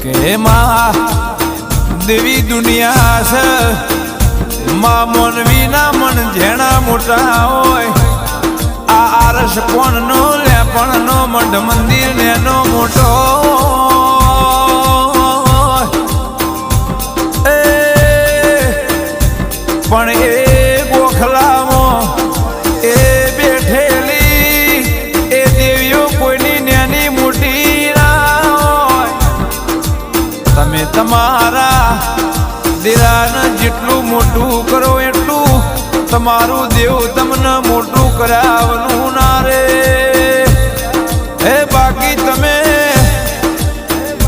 કે માં દેવી દુનિયા છે, માં મોનવી ના મન જેણા મોટા હોય, આ આરસ કોણ નો લેપણ નો મઢ મંદિર નેનો મોટો પણ એ ગોખલામાં એ બેઠેલી એ દેવીઓ કોઈની નેની મોટી ના હોય. તમે તમારા દેરાને જેટલું મોટું કરો એટલું તમારું દેવ તમને મોટું કરાવ